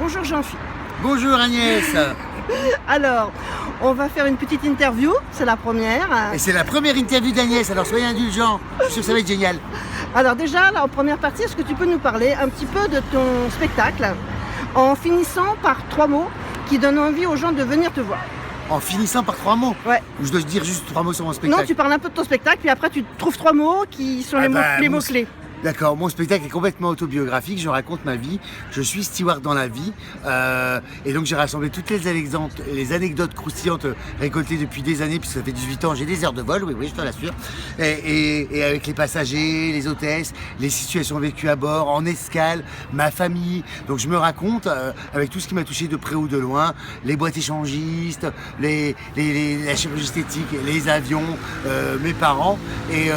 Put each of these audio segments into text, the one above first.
Bonjour Jean-Philippe. Bonjour Agnès. Alors, on va faire une petite interview, c'est la première. Et c'est la première interview d'Agnès, alors soyez indulgents. Je suis sûr que ça va être génial. Alors déjà, là, en première partie, est-ce que tu peux nous parler un petit peu de ton spectacle en finissant par 3 mots qui donnent envie aux gens de venir te voir? En finissant par 3 mots. Ouais. Ou je dois dire juste 3 mots sur mon spectacle? Non, tu parles un peu de ton spectacle, puis après tu trouves 3 mots qui sont les mots clés. D'accord, mon spectacle est complètement autobiographique, je raconte ma vie, je suis steward dans la vie, et donc j'ai rassemblé toutes les anecdotes croustillantes récoltées depuis des années, puisque ça fait 18 ans, j'ai des heures de vol, oui, je te l'assure, et avec les passagers, les hôtesses, les situations vécues à bord, en escale, ma famille, donc je me raconte avec tout ce qui m'a touché de près ou de loin, les boîtes échangistes, la chirurgie esthétique, les avions, mes parents, et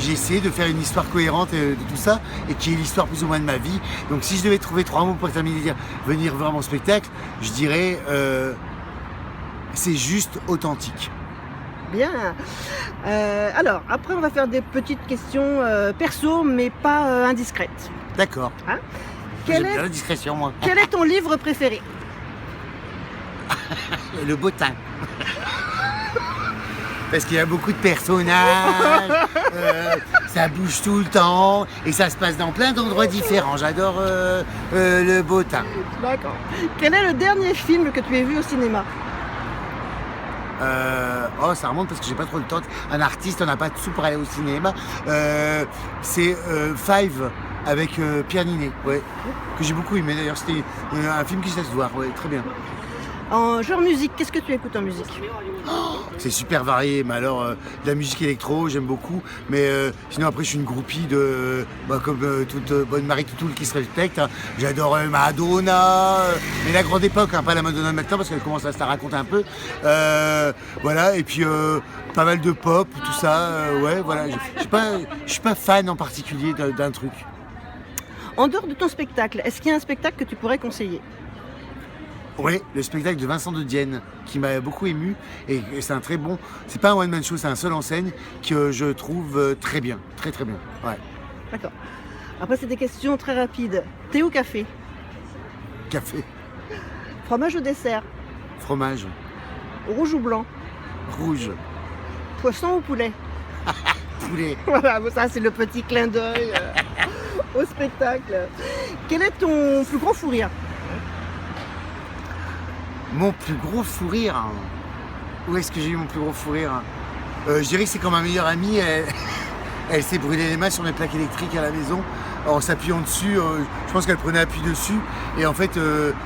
j'essaie de faire une histoire cohérente de tout ça, et qui est l'histoire plus ou moins de ma vie. Donc si je devais trouver 3 mots pour terminer, dire venir voir mon spectacle, je dirais c'est juste authentique. Bien. Alors, après on va faire des petites questions perso, mais pas indiscrètes. D'accord. Hein? J'aime bien la discrétion, moi. Quel est ton livre préféré? Le bottin. Parce qu'il y a beaucoup de personnages, ça bouge tout le temps et ça se passe dans plein d'endroits différents. J'adore le bottin. D'accord. Quel est le dernier film que tu aies vu au cinéma? Ça remonte parce que j'ai pas trop le temps. Un artiste, on n'a pas de sous pour aller au cinéma. C'est Five avec Pierre Ninet, ouais, que j'ai beaucoup aimé d'ailleurs. C'était un film qui se laisse voir, ouais, très bien. En genre musique, qu'est-ce que tu écoutes en musique? C'est super varié, mais alors de la musique électro, j'aime beaucoup, mais sinon après je suis une groupie de, comme toute bonne Marie Toutoul qui se respecte, hein. J'adore Madonna, mais la grande époque, hein, pas la Madonna de maintenant parce qu'elle commence à se la raconter un peu, voilà, et puis pas mal de pop, tout ça, ouais, voilà, je suis pas fan en particulier d'un truc. En dehors de ton spectacle, est-ce qu'il y a un spectacle que tu pourrais conseiller? Oui, le spectacle de Vincent de Dienne qui m'a beaucoup ému et c'est un très bon, c'est pas un one man show, c'est un seul en scène que je trouve très bien, très bien. Ouais. D'accord. Après c'est des questions très rapides. Thé ou café? Café. Fromage ou dessert? Fromage. Rouge ou blanc? Rouge. Poisson ou poulet? Poulet. Voilà, ça c'est le petit clin d'œil au spectacle. Quel est ton plus gros fou rire? Mon plus gros fou rire, où est-ce que j'ai eu mon plus gros fou rire? Je dirais que c'est quand ma meilleure amie, elle s'est brûlé les mains sur mes plaques électriques à la maison en s'appuyant dessus. Je pense qu'elle prenait appui dessus et en fait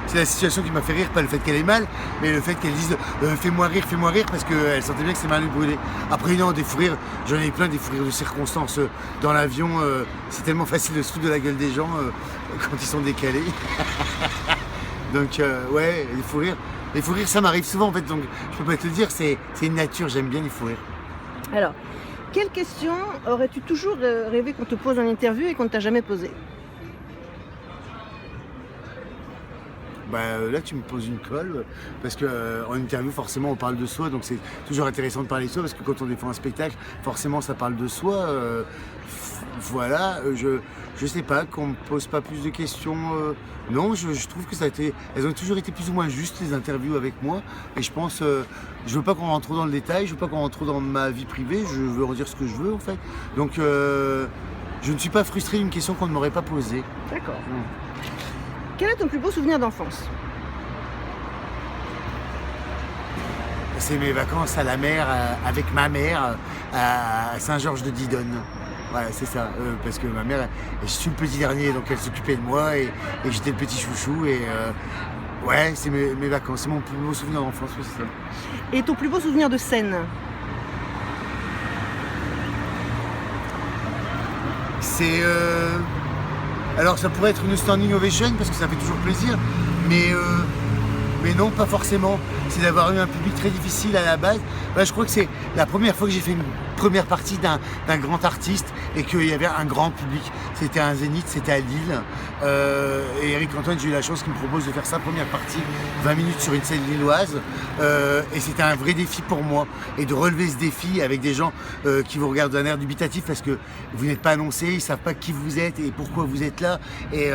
c'est la situation qui m'a fait rire, pas le fait qu'elle ait mal, mais le fait qu'elle dise fais-moi rire parce qu'elle sentait bien que ses mains lui brûlaient. Après non, des fous rires, j'en ai plein, des fous rires de circonstances dans l'avion, c'est tellement facile de se foutre de la gueule des gens quand ils sont décalés. Donc ouais, les fous rires. Les fous rires, ça m'arrive souvent en fait, donc je peux pas te le dire, c'est une nature, j'aime bien les fous rires. Alors, quelle question aurais-tu toujours rêvé qu'on te pose en interview et qu'on ne t'a jamais posée? Là tu me poses une colle, parce qu'en interview forcément on parle de soi, donc c'est toujours intéressant de parler de soi, parce que quand on défend un spectacle, forcément ça parle de soi. Voilà, je sais pas, qu'on me pose pas plus de questions. Non, je trouve que elles ont toujours été plus ou moins justes les interviews avec moi, et je pense, je veux pas qu'on rentre trop dans le détail, je veux pas qu'on rentre trop dans ma vie privée, je veux redire ce que je veux en fait. Donc je ne suis pas frustré d'une question qu'on ne m'aurait pas posée. D'accord. Quel est ton plus beau souvenir d'enfance? C'est mes vacances à la mer avec ma mère à Saint-Georges-de-Didonne. Voilà, c'est ça. Parce que ma mère, je suis le petit dernier, donc elle s'occupait de moi et j'étais le petit chouchou. Et ouais, c'est mes vacances. C'est mon plus beau souvenir d'enfance, oui, c'est ça. Et ton plus beau souvenir de scène? C'est... Alors ça pourrait être une standing ovation parce que ça fait toujours plaisir, mais non, pas forcément. C'est d'avoir eu un public très difficile à la base. Je crois que c'est la première fois que j'ai fait première partie d'un grand artiste et qu'il y avait un grand public. C'était un Zénith, c'était à Lille. Et Eric Antoine, j'ai eu la chance qu'il me propose de faire sa première partie, 20 minutes sur une scène lilloise. Et c'était un vrai défi pour moi. Et de relever ce défi avec des gens qui vous regardent d'un air dubitatif parce que vous n'êtes pas annoncé, ils ne savent pas qui vous êtes et pourquoi vous êtes là. Et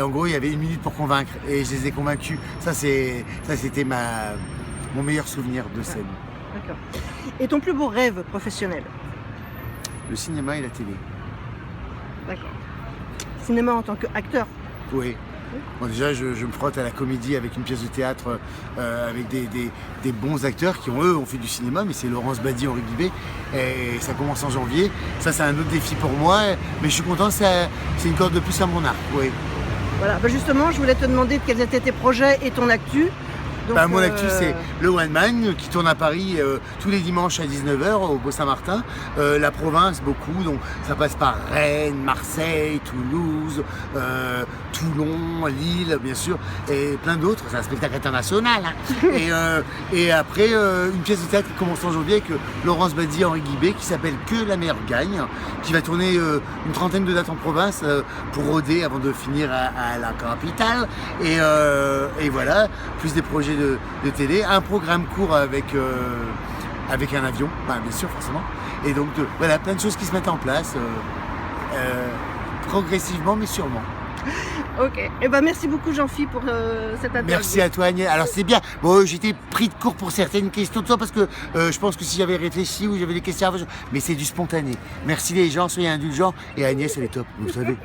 en gros, il y avait 1 minute pour convaincre. Et je les ai convaincus. Ça, c'était mon meilleur souvenir de scène. D'accord. Et ton plus beau rêve professionnel? Le cinéma et la télé. D'accord. Cinéma en tant qu'acteur? Oui. Bon, déjà, je me frotte à la comédie avec une pièce de théâtre avec des bons acteurs qui, ont fait du cinéma, mais c'est Laurence Badi, Henri Guibé, et ça commence en janvier. Ça, c'est un autre défi pour moi, mais je suis content, c'est une corde de plus à mon arc. Oui. Voilà, justement, je voulais te demander quels étaient tes projets et ton actu. Donc, mon actu, c'est le One Man qui tourne à Paris tous les dimanches à 19h au Beau-Saint-Martin. La province, beaucoup. Donc, ça passe par Rennes, Marseille, Toulouse, Toulon, Lille, bien sûr, et plein d'autres. C'est un spectacle international. Hein. et après, une pièce de théâtre qui commence en janvier avec Laurence Badi, Henri Guibé, qui s'appelle Que la meilleure gagne, qui va tourner une trentaine de dates en province pour rôder avant de finir à la capitale. Et voilà, plus des projets de télé, un programme court avec un avion, bien sûr, forcément. Et donc, voilà, plein de choses qui se mettent en place, progressivement, mais sûrement. Ok. Eh ben, merci beaucoup, Jean-Phi, pour cette interview. Merci à toi, Agnès. Alors, c'est bien. Bon, j'étais pris de court pour certaines questions de toi parce que je pense que si j'avais réfléchi ou j'avais des questions, mais c'est du spontané. Merci les gens, soyez indulgents. Et Agnès, elle est top, vous savez.